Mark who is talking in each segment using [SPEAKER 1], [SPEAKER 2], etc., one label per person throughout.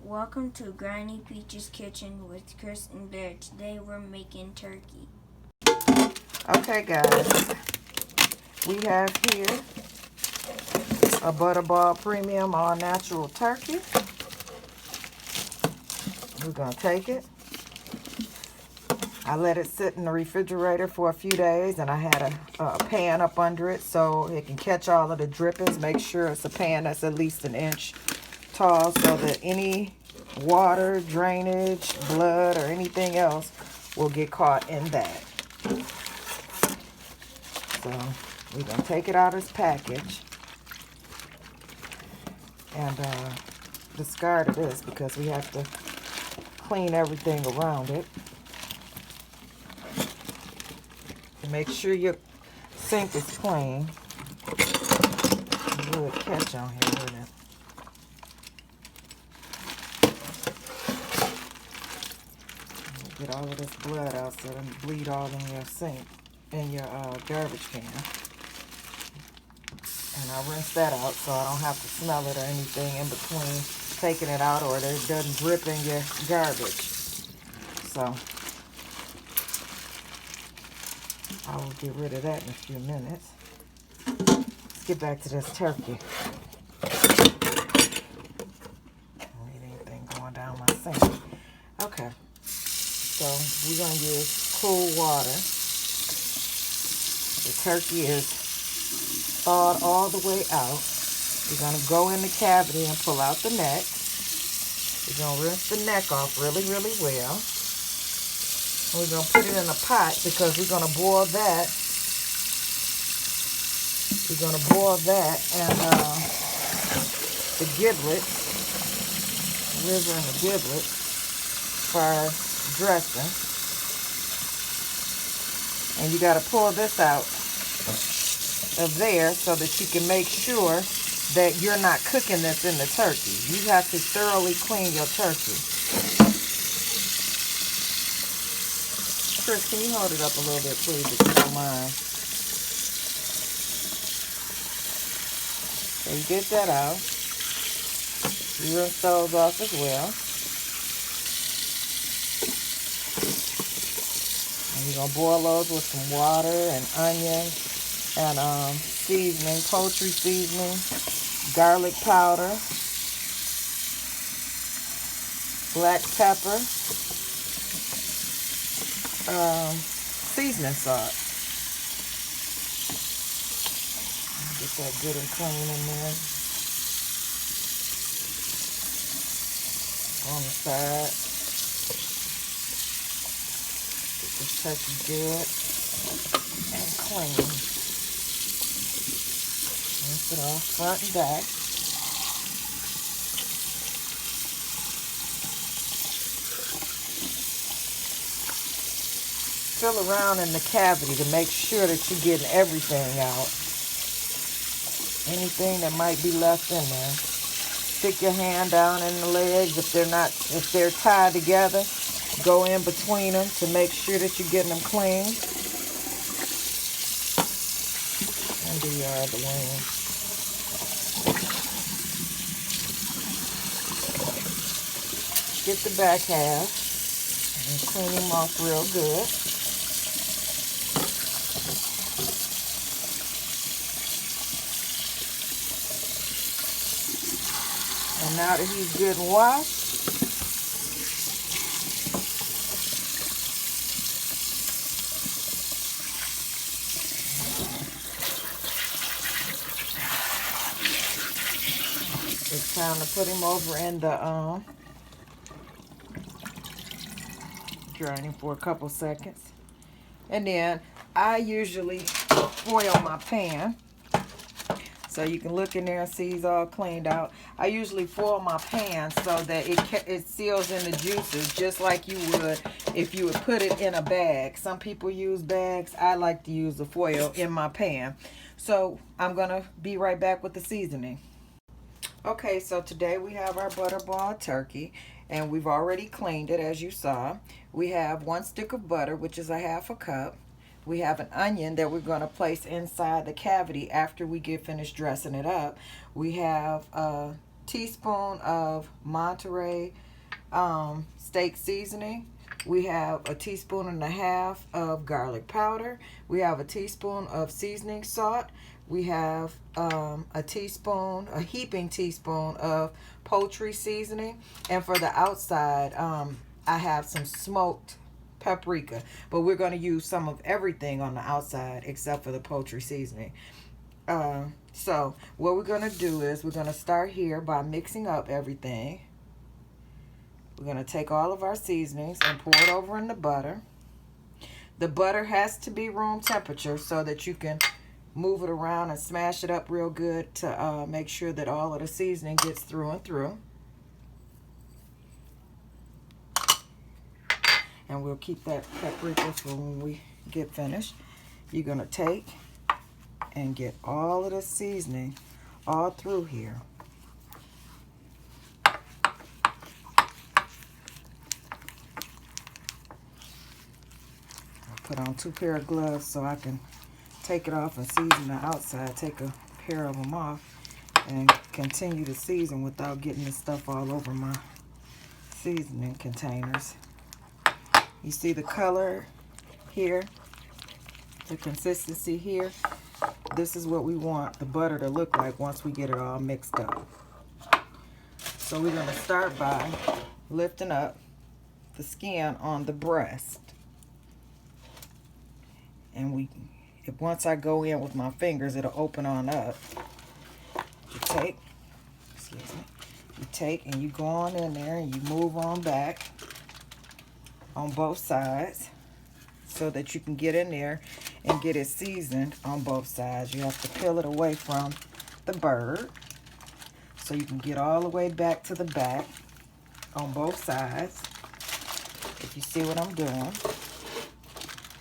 [SPEAKER 1] Welcome to Granny Peach's Kitchen with Chris and Bear. Today we're making turkey.
[SPEAKER 2] Okay guys, we have here a Butterball Premium All Natural Turkey. We're going to take it. I let it sit in the refrigerator for a few days, and I had a pan up under it so it can catch all of the drippings. Make sure it's a pan that's at least an inch tall so that any water, drainage, blood, or anything else will get caught in that. So we're going to take it out of its package and discard this because we have to clean everything around it. Make sure your sink is clean. It would catch on here, wouldn't it? Get all of this blood out so it doesn't bleed all in your sink, in your garbage can. And I rinse that out so I don't have to smell it or anything in between taking it out, or it doesn't drip in your garbage. So I will get rid of that in a few minutes. Let's get back to this turkey. Don't need anything going down my sink. Okay, so we're going to use cool water. The turkey is thawed all the way out. We're going to go in the cavity and pull out the neck. We're going to rinse the neck off really, really well. We're going to put it in a pot because we're going to boil that. We're going to boil that and the giblets, liver and the giblets for our dressing. And you got to pull this out of there so that you can make sure that you're not cooking this in the turkey. You have to thoroughly clean your turkey. Chris, can you hold it up a little bit, please, if you don't mind? So you get that out. You rinse those off as well. And you're going to boil those with some water and onion and seasoning, poultry seasoning, garlic powder, black pepper, seasoning salt. Get that good and clean in there. On the side. Get this turkey good and clean. Rinse it off front and back. Fill around in the cavity to make sure that you're getting everything out. Anything that might be left in there. Stick your hand down in the legs if they're tied together. Go in between them to make sure that you're getting them clean. And do your other wing. Get the back half and clean them off real good. And now that he's good and washed, it's time to put him over in the draining for a couple seconds. And then I usually foil my pan. So you can look in there and see it's all cleaned out. I usually foil my pan so that it seals in the juices just like you would if you would put it in a bag. Some people use bags. I like to use the foil in my pan. So I'm going to be right back with the seasoning. Okay, so today we have our Butterball turkey, and we've already cleaned it as you saw. We have 1 stick of butter, which is a 1/2 cup. We have an onion that we're going to place inside the cavity after we get finished dressing it up. We have teaspoon of Montreal steak seasoning. We have a teaspoon and a half of garlic powder. We have a teaspoon of seasoning salt. We have a heaping teaspoon of poultry seasoning. And for the outside, I have some smoked paprika. But we're going to use some of everything on the outside except for the poultry seasoning. So what we're going to do is we're going to start here by mixing up everything. We're going to take all of our seasonings and pour it over in the butter. The butter has to be room temperature so that you can move it around and smash it up real good to make sure that all of the seasoning gets through and through. And we'll keep that paprika for when we get finished. You're going to take and get all of the seasoning all through here. Put on 2 pair of gloves so I can take it off and season the outside. Take a pair of them off and continue to season without getting this stuff all over my seasoning containers. You see the color here, the consistency here. This is what we want the butter to look like once we get it all mixed up. So we're going to start by lifting up the skin on the breast. And once I go in with my fingers, it'll open on up. You take and you go on in there and you move on back on both sides so that you can get in there and get it seasoned on both sides. You have to peel it away from the bird so you can get all the way back to the back on both sides. If you see what I'm doing,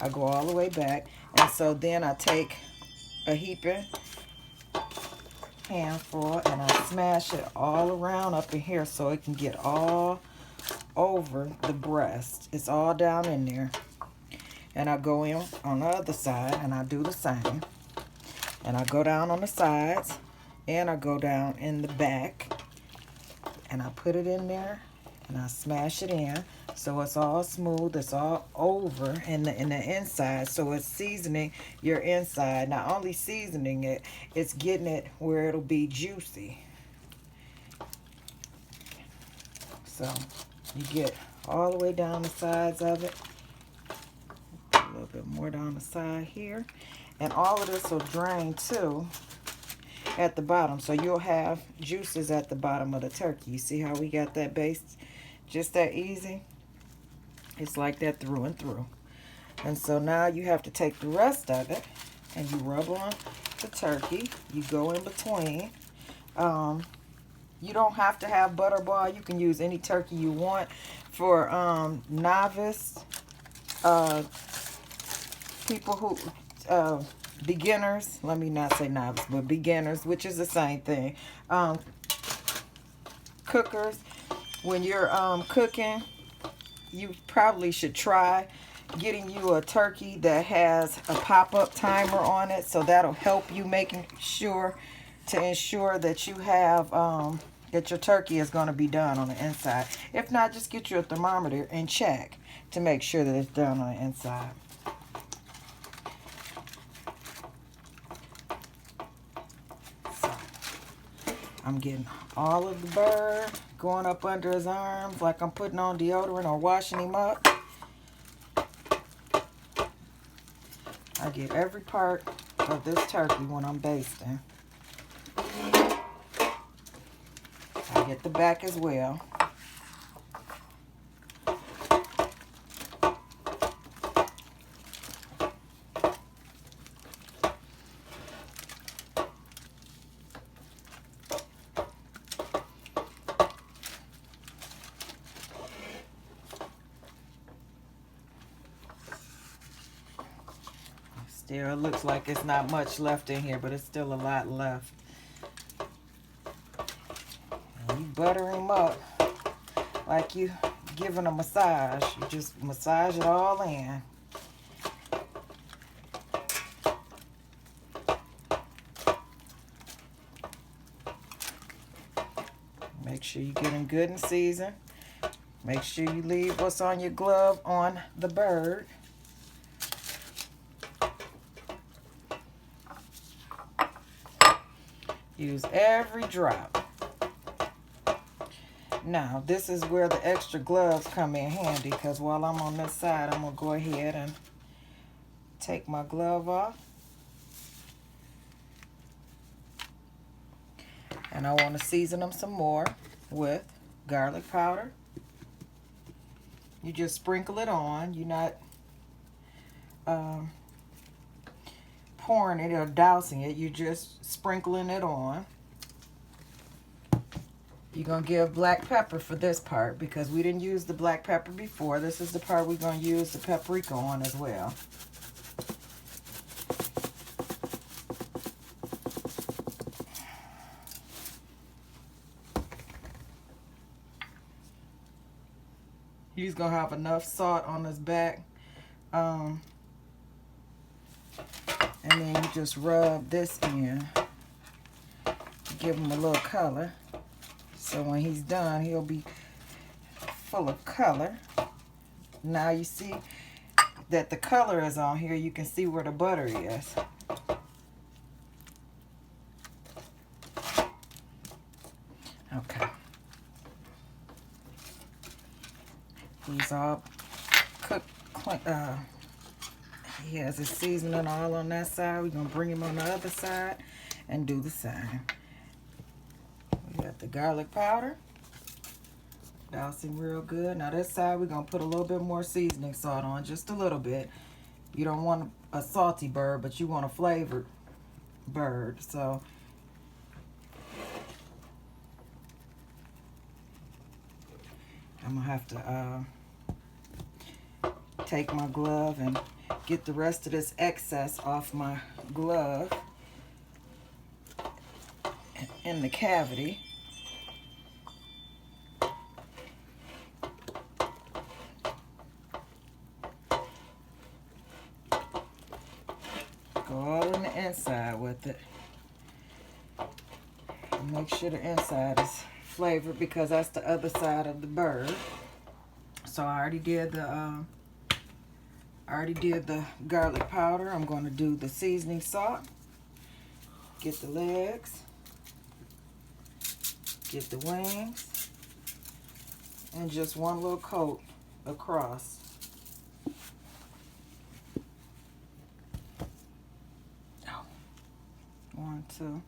[SPEAKER 2] I go all the way back, and so then I take a heaping handful and I smash it all around up in here so it can get all over the breast. It's all down in there. And I go in on the other side and I do the same. And I go down on the sides and I go down in the back and I put it in there and I smash it in so it's all smooth, it's all over in the inside, so it's seasoning your inside. Not only seasoning it, it's getting it where it'll be juicy. So you get all the way down the sides of it, a little bit more down the side here, and all of this will drain too at the bottom, so you'll have juices at the bottom of the turkey. You see how we got that base just that easy? It's like that through and through. And so now you have to take the rest of it and you rub on the turkey. You go in between. You don't have to have butterball. You can use any turkey you want. For novice people who beginners, let me not say novice, but beginners, which is the same thing. Cookers, when you're cooking, you probably should try getting you a turkey that has a pop-up timer on it, so that'll help you making sure to ensure that you have that your turkey is going to be done on the inside. If not, just get you a thermometer and check to make sure that it's done on the inside. So I'm getting all of the bird going up under his arms like I'm putting on deodorant or washing him up. I get every part of this turkey when I'm basting. I get the back as well. Still, it looks like it's not much left in here, but it's still a lot left. And you butter him up like you giving a massage. You just massage it all in. sure you get them good and seasoned. Make sure you leave what's on your glove on the bird. Use every drop. Now, this is where the extra gloves come in handy, because while I'm on this side, I'm going to go ahead and take my glove off. And I want to season them some more with garlic powder. You just sprinkle it on. You're not pouring it or dousing it. You're just sprinkling it on. You're going to give black pepper for this part because we didn't use the black pepper before. This is the part we're going to use the paprika on as well. He's going to have enough salt on his back. And then you just rub this in. Give him a little color. So when he's done, he'll be full of color. Now you see that the color is on here. You can see where the butter is. Okay. He's all cooked. He has his seasoning all on that side. We're going to bring him on the other side and do the same. We got the garlic powder. Dousing real good. Now this side we're going to put a little bit more seasoning salt on. Just a little bit. You don't want a salty bird, but you want a flavored bird. So I'm going to have to take my glove and get the rest of this excess off my glove in the cavity. Go all in the inside with it. And make sure the inside is flavored because that's the other side of the bird. So I already did the garlic powder. I'm going to do the seasoning salt. Get the legs. Get the wings. And just one little coat across. One, two.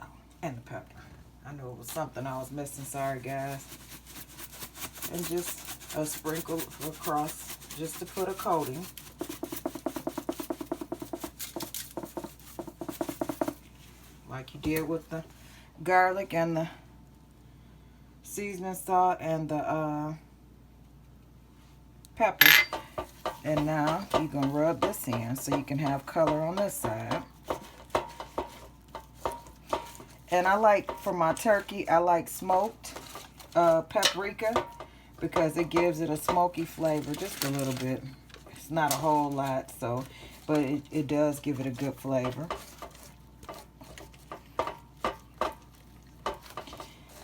[SPEAKER 2] Oh, and the pepper. I know it was something I was missing. Sorry, guys. And just a sprinkle across just to put a coating. Like you did with the garlic and the seasoning salt and the pepper. And now you're going to rub this in so you can have color on this side. And I like, for my turkey, I like smoked paprika because it gives it a smoky flavor, just a little bit. It's not a whole lot, so, but it does give it a good flavor.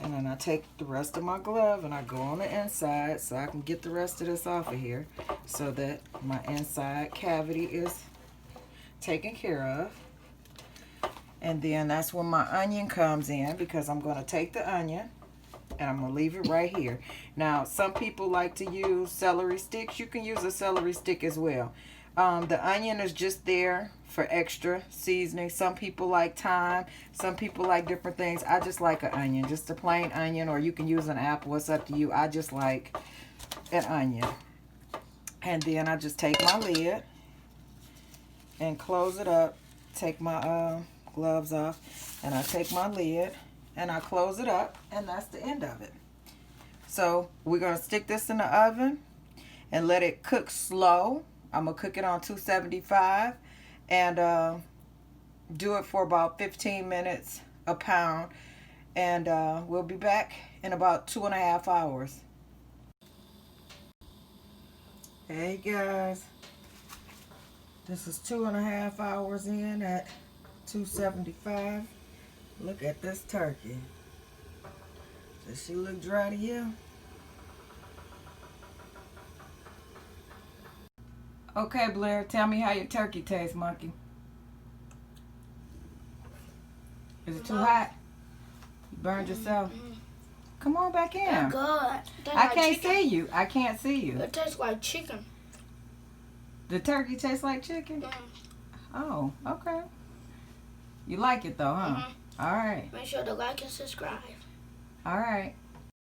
[SPEAKER 2] And then I take the rest of my glove and I go on the inside so I can get the rest of this off of here so that my inside cavity is taken care of. And then that's when my onion comes in because I'm going to take the onion and I'm going to leave it right here. Now, some people like to use celery sticks. You can use a celery stick as well. The onion is just there for extra seasoning. Some people like thyme. Some people like different things. I just like an onion, just a plain onion, or you can use an apple. It's up to you. I just like an onion. And then I just take my lid and close it up. Take my gloves off and I take my lid and I close it up, and that's the end of it. So we're going to stick this in the oven and let it cook slow. I'm going to cook it on 275 and do it for about 15 minutes, a pound, and we'll be back in about 2.5 hours. Hey guys, this is 2.5 hours in at 275. Look at this turkey. Does she look dry to you? Okay, Blair, tell me how your turkey tastes, monkey. Is it too hot? You burned yourself? Come on back in.
[SPEAKER 3] That's good.
[SPEAKER 2] I can't see you. I can't see you.
[SPEAKER 3] It tastes like chicken.
[SPEAKER 2] The turkey tastes like chicken? Oh, okay. You like it though, huh? All right.
[SPEAKER 3] Make sure to like and subscribe.
[SPEAKER 2] All right.